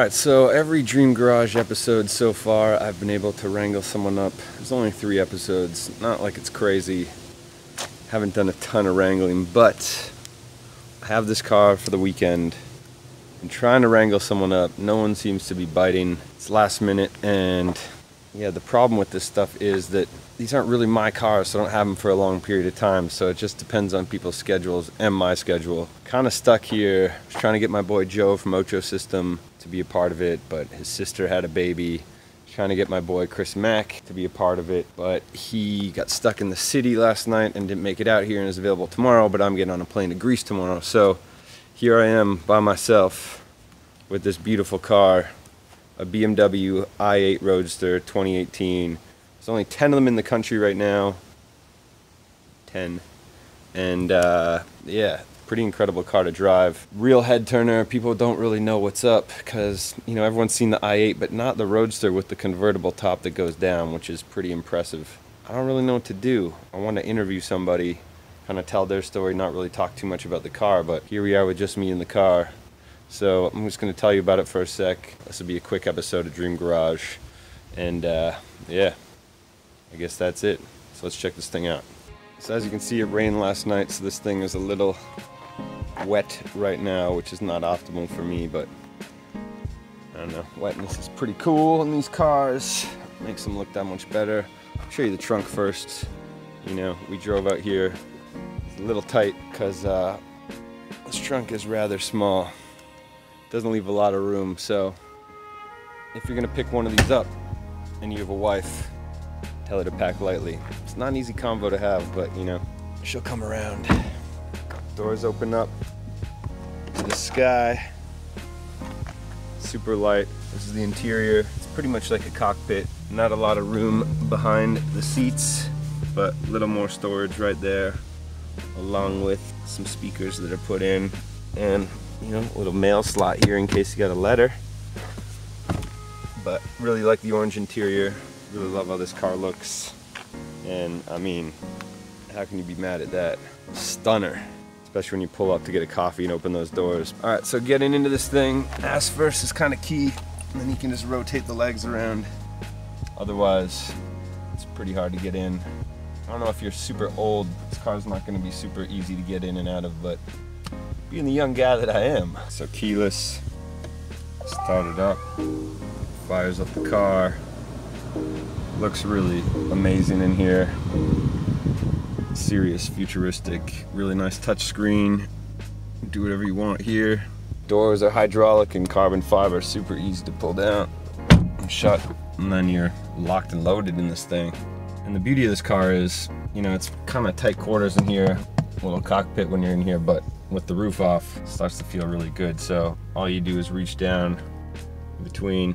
Alright, so every Dream Garage episode so far, I've been able to wrangle someone up. There's only 3 episodes, not like it's crazy. Haven't done a ton of wrangling, but I have this car for the weekend. I'm trying to wrangle someone up. No one seems to be biting. It's last minute, and yeah, the problem with this stuff is that these aren't really my cars, so I don't have them for a long period of time, so it just depends on people's schedules and my schedule. Kind of stuck here. I was trying to get my boy Joe from Ocho System to be a part of it, but his sister had a baby. Trying to get my boy Chris Mack to be a part of it, but he got stuck in the city last night and didn't make it out here and is available tomorrow, but I'm getting on a plane to Greece tomorrow. So here I am by myself with this beautiful car, a BMW i8 Roadster 2018. There's only 10 of them in the country right now. 10. And yeah, pretty incredible car to drive. Real head turner. People don't really know what's up because, you know, everyone's seen the i8, but not the Roadster with the convertible top that goes down, which is pretty impressive. I don't really know what to do. I want to interview somebody, kind of tell their story, not really talk too much about the car, but here we are with just me in the car. So I'm just going to tell you about it for a sec. This will be a quick episode of Dream Garage. And yeah, I guess that's it. So let's check this thing out. So as you can see, it rained last night, so this thing is a little wet right now, which is not optimal for me, but I don't know. Wetness is pretty cool in these cars. Makes them look that much better. I'll show you the trunk first. You know, we drove out here. It's a little tight because this trunk is rather small. Doesn't leave a lot of room, so if you're gonna pick one of these up and you have a wife, tell her to pack lightly. It's not an easy combo to have, but you know, she'll come around. Doors open up to the sky. Super light. This is the interior. It's pretty much like a cockpit. Not a lot of room behind the seats, but a little more storage right there, along with some speakers that are put in, and you know, a little mail slot here in case you got a letter. But really like the orange interior. Really love how this car looks. And I mean, how can you be mad at that? Stunner. Especially when you pull up to get a coffee and open those doors. Alright, so getting into this thing, ass first is kind of key, and then you can just rotate the legs around. Otherwise, it's pretty hard to get in. I don't know if you're super old, this car's not going to be super easy to get in and out of, but being the young guy that I am. So keyless, start it up, fires up the car. Looks really amazing in here. Serious, futuristic, really nice touch screen. Do whatever you want here. Doors are hydraulic and carbon fiber, super easy to pull down and shut, and then you're locked and loaded in this thing. And the beauty of this car is, you know, it's kind of tight quarters in here, a little cockpit when you're in here, but with the roof off, it starts to feel really good. So all you do is reach down in between,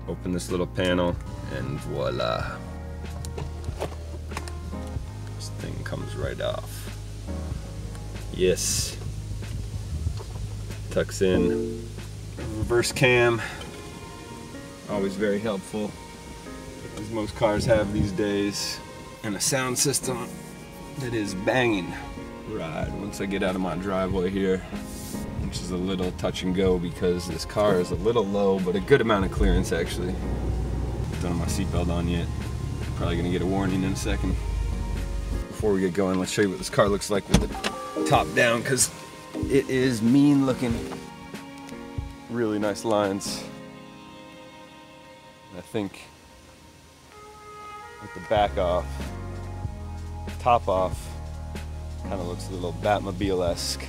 open this little panel, and voila. Thing comes right off. Yes. Tucks in. Reverse cam. Always very helpful, as most cars have these days. And a sound system that is banging. Right, once I get out of my driveway here, which is a little touch and go because this car is a little low, but a good amount of clearance actually. Don't have my seatbelt on yet. Probably gonna get a warning in a second. Before we get going, let's show you what this car looks like with the top down, because it is mean looking. Really nice lines. And I think with the back off, top off, kind of looks a little Batmobile-esque.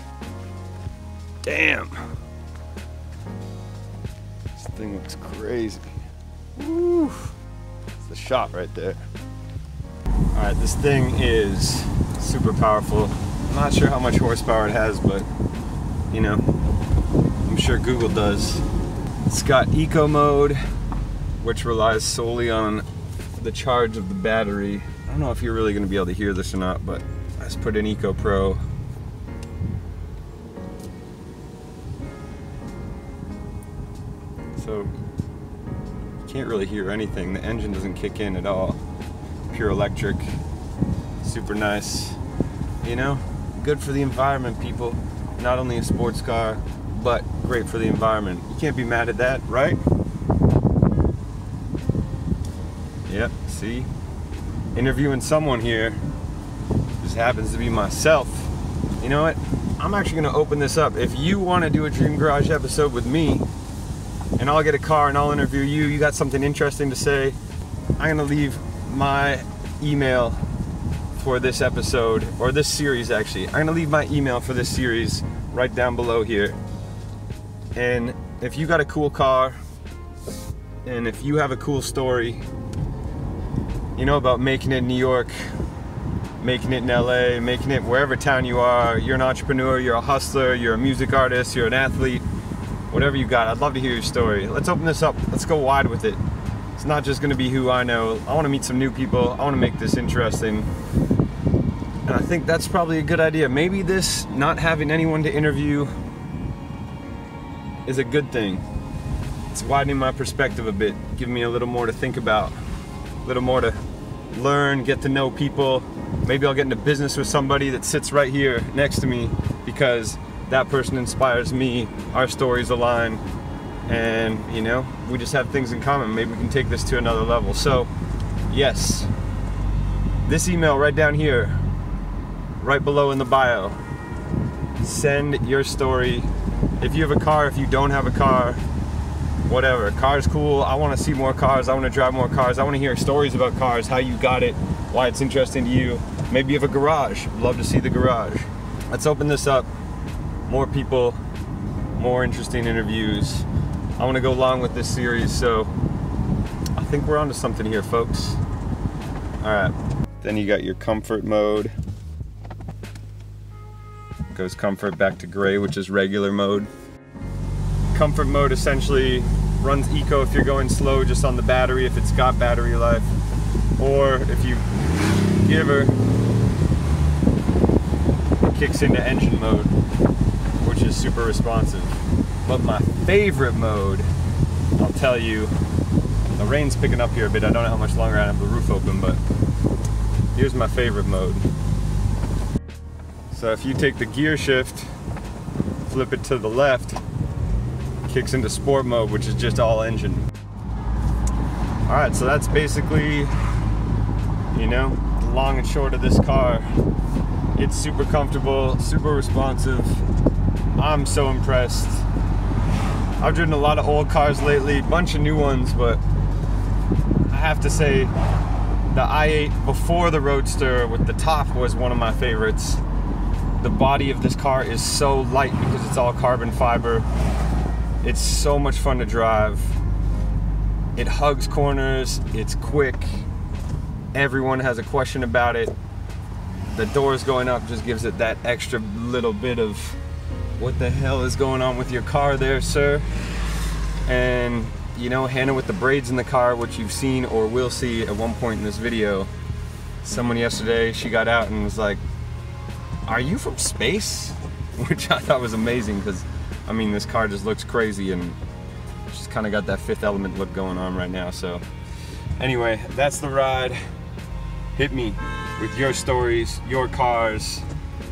Damn! This thing looks crazy. Woo! It's the shot right there. Alright, this thing is super powerful. I'm not sure how much horsepower it has, but you know, I'm sure Google does. It's got eco mode, which relies solely on the charge of the battery. I don't know if you're really going to be able to hear this or not, but I just put in Eco Pro. So you can't really hear anything. The engine doesn't kick in at all. Pure electric, super nice, you know, good for the environment, people. Not only a sports car, but great for the environment. You can't be mad at that, right? Yep, see? Interviewing someone here. Just happens to be myself. You know what? I'm actually gonna open this up. If you wanna do a Dream Garage episode with me, and I'll get a car and I'll interview you, you got something interesting to say, I'm gonna leave my email for this episode, or this series actually. I'm gonna leave my email for this series right down below here. And if you got a cool car, and if you have a cool story, you know, about making it in New York, making it in LA, making it wherever town you are, you're an entrepreneur, you're a hustler, you're a music artist, you're an athlete, whatever you got, I'd love to hear your story. Let's open this up, let's go wide with it. It's not just gonna be who I know. I wanna meet some new people, I wanna make this interesting. And I think that's probably a good idea. Maybe this, not having anyone to interview, is a good thing. It's widening my perspective a bit, giving me a little more to think about, a little more to learn, get to know people. Maybe I'll get into business with somebody that sits right here next to me because that person inspires me, our stories align, and you know, we just have things in common. Maybe we can take this to another level. So, yes, this email right down here, right below in the bio. Send your story. If you have a car, if you don't have a car, whatever. Car's cool. I want to see more cars. I want to drive more cars. I want to hear stories about cars, how you got it, why it's interesting to you. Maybe you have a garage. Love to see the garage. Let's open this up. More people, more interesting interviews. I want to go along with this series, so I think we're onto something here, folks. All right. Then you got your comfort mode. Goes comfort back to gray, which is regular mode. Comfort mode essentially runs eco if you're going slow, just on the battery, if it's got battery life. Or if you give her, it kicks into engine mode, which is super responsive. But my favorite mode, I'll tell you, the rain's picking up here a bit. I don't know how much longer I have the roof open, but here's my favorite mode. So if you take the gear shift, flip it to the left, kicks into sport mode, which is just all engine. All right, so that's basically, you know, the long and short of this car. It's super comfortable, super responsive. I'm so impressed. I've driven a lot of old cars lately, bunch of new ones, but I have to say the i8 before the Roadster with the top was one of my favorites. The body of this car is so light because it's all carbon fiber. It's so much fun to drive. It hugs corners, it's quick. Everyone has a question about it. The doors going up just gives it that extra little bit of, what the hell is going on with your car there, sir? And you know, Hannah with the braids in the car, which you've seen or will see at one point in this video. Someone yesterday, she got out and was like, "Are you from space?" Which I thought was amazing because, I mean, this car just looks crazy and just kind of got that Fifth Element look going on right now. So anyway, that's the ride. Hit me with your stories, your cars.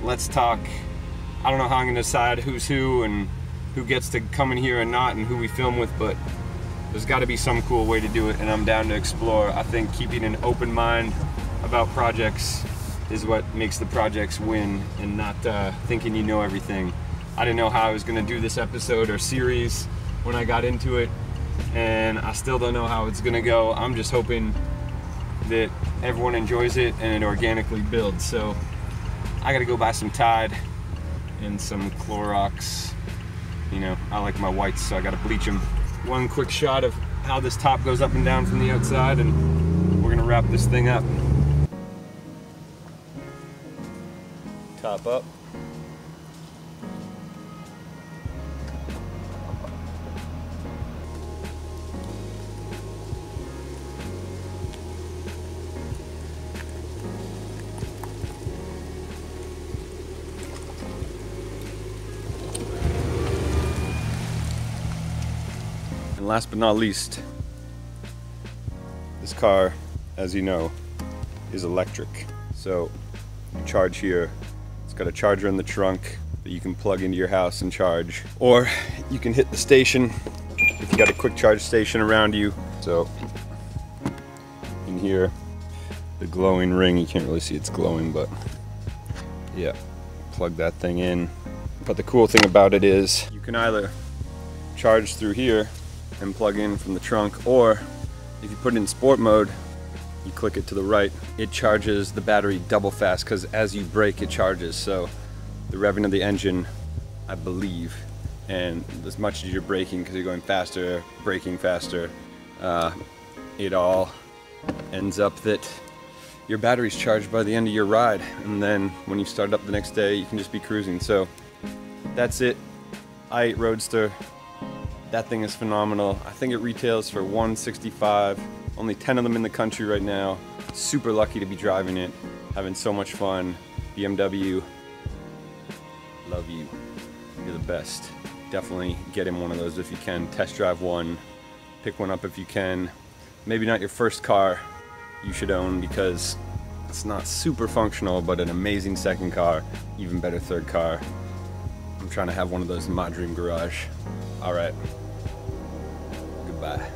Let's talk. I don't know how I'm gonna decide who's who and who gets to come in here and not, and who we film with, but there's got to be some cool way to do it, and I'm down to explore. I think keeping an open mind about projects is what makes the projects win, and not thinking you know everything. I didn't know how I was going to do this episode or series when I got into it, and I still don't know how it's going to go. I'm just hoping that everyone enjoys it and it organically builds. So I got to go buy some Tide and some Clorox. You know, I like my whites, so I got to bleach them. One quick shot of how this top goes up and down from the outside, and we're going to wrap this thing up. Top up. And last but not least, this car, as you know, is electric. So you charge here. It's got a charger in the trunk, that you can plug into your house and charge. Or you can hit the station if you got a quick charge station around you. So in here, the glowing ring, you can't really see it's glowing, but yeah, plug that thing in. But the cool thing about it is you can either charge through here and plug in from the trunk, or if you put it in sport mode, you click it to the right, it charges the battery double fast, because as you brake it charges. So the revving of the engine, I believe, and as much as you're braking because you're going faster, braking faster, it all ends up that your battery's charged by the end of your ride, and then when you start up the next day you can just be cruising. So that's it. i8 Roadster. That thing is phenomenal. I think it retails for $165. Only 10 of them in the country right now. Super lucky to be driving it, having so much fun. BMW, love you. You're the best. Definitely get in one of those if you can. Test drive one. Pick one up if you can. Maybe not your first car you should own, because it's not super functional, but an amazing second car, even better third car. I'm trying to have one of those in my dream garage. All right. Goodbye.